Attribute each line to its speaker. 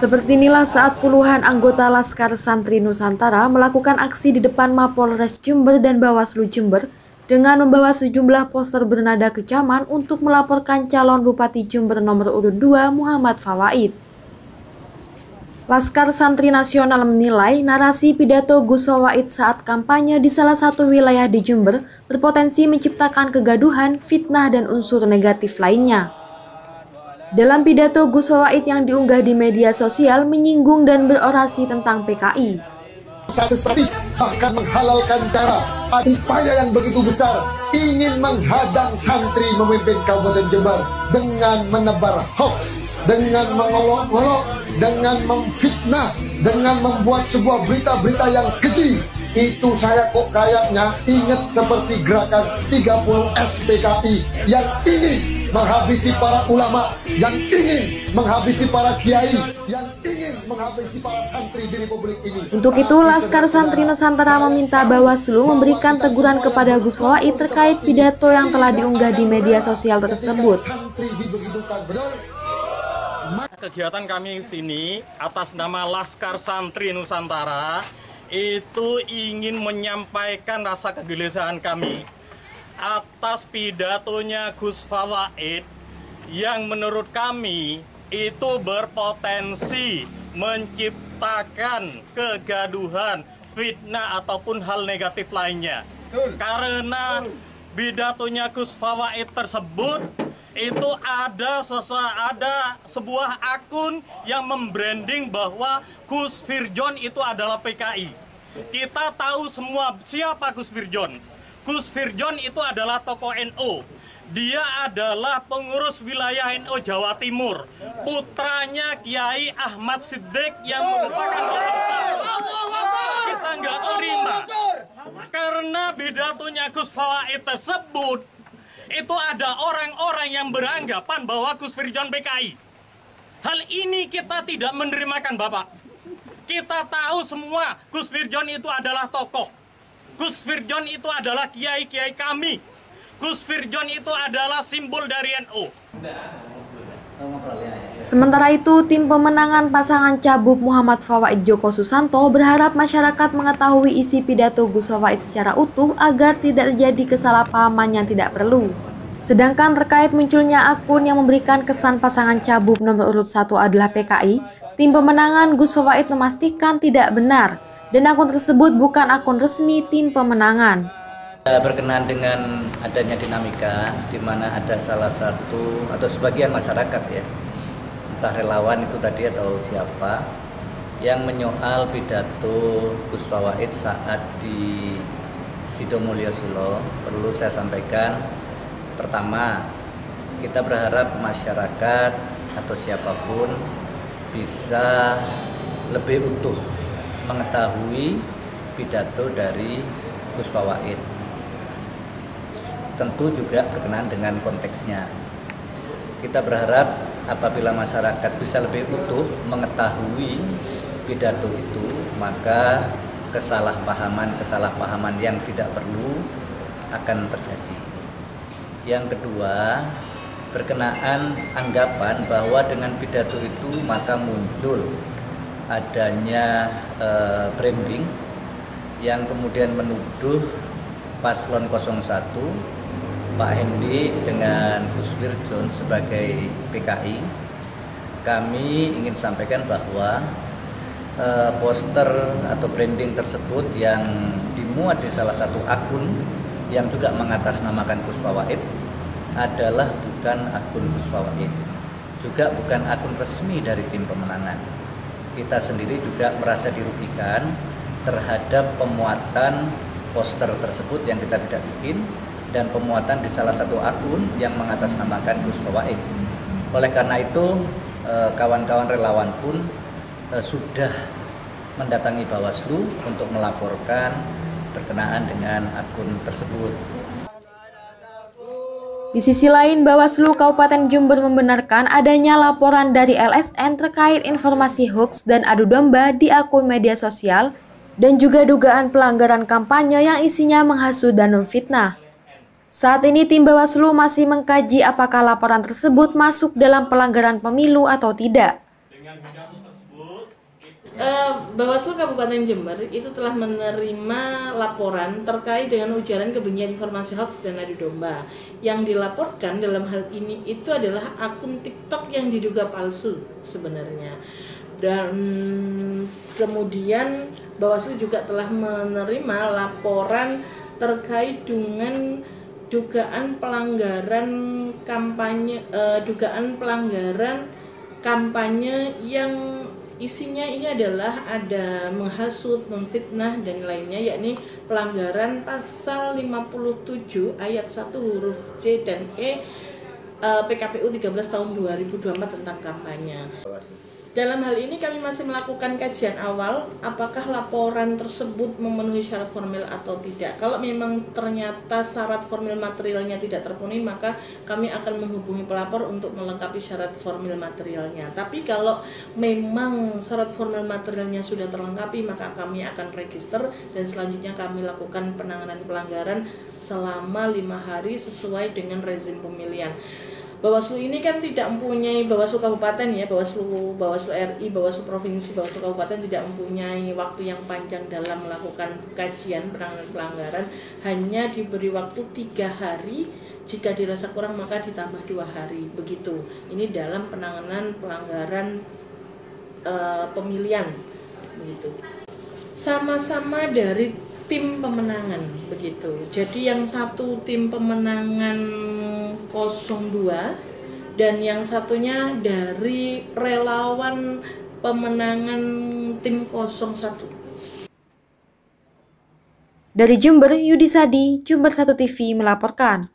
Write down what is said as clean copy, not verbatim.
Speaker 1: Seperti inilah saat puluhan anggota Laskar Santri Nusantara melakukan aksi di depan Mapolres Jember dan Bawaslu Jember dengan membawa sejumlah poster bernada kecaman untuk melaporkan calon Bupati Jember nomor urut 2 Muhammad Fawaid. Laskar Santri Nasional menilai narasi pidato Gus Fawaid saat kampanye di salah satu wilayah di Jember berpotensi menciptakan kegaduhan, fitnah, dan unsur negatif lainnya. Dalam pidato Gus Fawaid yang diunggah di media sosial menyinggung dan berorasi tentang PKI.
Speaker 2: Bahkan menghalalkan cara upaya yang begitu besar ingin menghadang santri memimpin Kabupaten Jember dengan menebar hoax, dengan mengolok-olok, dengan memfitnah, dengan membuat sebuah berita-berita yang keji. Itu saya kok kayaknya ingat seperti gerakan 30 SPKI yang ingin menghabisi para ulama, yang ingin menghabisi para kiai, yang ingin menghabisi para santri di Republik ini.
Speaker 1: Untuk itu, Laskar Santri Nusantara meminta Bawaslu memberikan teguran kepada Gus Fawaid terkait pidato yang telah diunggah di media sosial tersebut.
Speaker 3: Kegiatan kami di sini atas nama Laskar Santri Nusantara itu ingin menyampaikan rasa kegelisahan kami atas pidatonya Gus Fawaid yang menurut kami itu berpotensi menciptakan kegaduhan, fitnah ataupun hal negatif lainnya. Karena pidatonya Gus Fawaid tersebut itu ada sebuah akun yang membranding bahwa Gus Firjon itu adalah PKI. Kita tahu semua siapa Gus Firjon. Gus Firjon itu adalah tokoh NU. Dia adalah pengurus wilayah NU Jawa Timur. Putranya Kiai Ahmad Siddiq yang merupakan orang kita nggak terima. Karena pidatonya Gus Fawaid tersebut itu ada orang-orang yang beranggapan bahwa Gus Firjon PKI. Hal ini kita tidak menerimakan, Bapak. Kita tahu semua Gus Firjon itu adalah tokoh. Gus Firjon itu adalah kiai-kiai kami. Gus Firjon itu adalah simbol dari NU.
Speaker 1: Sementara itu, tim pemenangan pasangan Cabup Muhammad Fawaid Joko Susanto berharap masyarakat mengetahui isi pidato Gus Fawaid secara utuh agar tidak terjadi kesalahpahaman yang tidak perlu. Sedangkan terkait munculnya akun yang memberikan kesan pasangan Cabup nomor urut 1 adalah PKI, tim pemenangan Gus Fawaid memastikan tidak benar dan akun tersebut bukan akun resmi tim pemenangan.
Speaker 4: Berkenaan dengan adanya dinamika di mana ada salah satu atau sebagian masyarakat ya, entah relawan itu tadi atau siapa yang menyoal pidato Gus Fawaid saat di Sidomulyo Silo, perlu saya sampaikan. Pertama, kita berharap masyarakat atau siapapun bisa lebih utuh mengetahui pidato dari Gus Fawaid. Tentu juga berkenaan dengan konteksnya. Kita berharap apabila masyarakat bisa lebih utuh mengetahui pidato itu, maka kesalahpahaman yang tidak perlu akan terjadi. Yang kedua, berkenaan anggapan bahwa dengan pidato itu maka muncul adanya branding yang kemudian menuduh Paslon 01 Pak Hendi dengan Gus Firjon sebagai PKI. Kami ingin sampaikan bahwa poster atau branding tersebut yang dimuat di salah satu akun yang juga mengatasnamakan Gus Fawaid adalah bukan akun Gus Fawaid, juga bukan akun resmi dari tim pemenangan. Kita sendiri juga merasa dirugikan terhadap pemuatan poster tersebut yang kita tidak bikin dan pemuatan di salah satu akun yang mengatasnamakan Gus Fawaid. Oleh karena itu, kawan-kawan relawan pun sudah mendatangi Bawaslu untuk melaporkan berkenaan dengan akun tersebut.
Speaker 1: Di sisi lain, Bawaslu Kabupaten Jember membenarkan adanya laporan dari LSN terkait informasi hoax dan adu domba di akun media sosial dan juga dugaan pelanggaran kampanye yang isinya menghasut dan memfitnah. Saat ini tim Bawaslu masih mengkaji apakah laporan tersebut masuk dalam pelanggaran pemilu atau tidak.
Speaker 5: Bawaslu Kabupaten Jember itu telah menerima laporan terkait dengan ujaran kebencian, informasi hoax dan adu domba. Yang dilaporkan dalam hal ini itu adalah akun TikTok yang diduga palsu sebenarnya. Dan kemudian Bawaslu juga telah menerima laporan terkait dengan dugaan pelanggaran kampanye yang isinya ini adalah ada menghasut, memfitnah dan lainnya, yakni pelanggaran pasal 57 ayat 1 huruf C dan E PKPU 13 tahun 2024 tentang kampanye. Dalam hal ini kami masih melakukan kajian awal apakah laporan tersebut memenuhi syarat formil atau tidak. Kalau memang ternyata syarat formil materialnya tidak terpenuhi, maka kami akan menghubungi pelapor untuk melengkapi syarat formil materialnya. Tapi kalau memang syarat formil materialnya sudah terlengkapi, maka kami akan register dan selanjutnya kami lakukan penanganan pelanggaran selama 5 hari sesuai dengan rezim pemilihan. Bawaslu ini kan tidak mempunyai Bawaslu Kabupaten ya, Bawaslu RI, Bawaslu Provinsi, Bawaslu Kabupaten tidak mempunyai waktu yang panjang dalam melakukan kajian penanganan pelanggaran, hanya diberi waktu 3 hari, jika dirasa kurang maka ditambah 2 hari, begitu. Ini dalam penanganan pelanggaran pemilihan, begitu. Sama-sama dari tim pemenangan, begitu. Jadi yang satu tim pemenangan 02 dan yang satunya dari relawan pemenangan tim 01.
Speaker 1: Dari Jember, Yudi Sadi, Jember 1 TV melaporkan.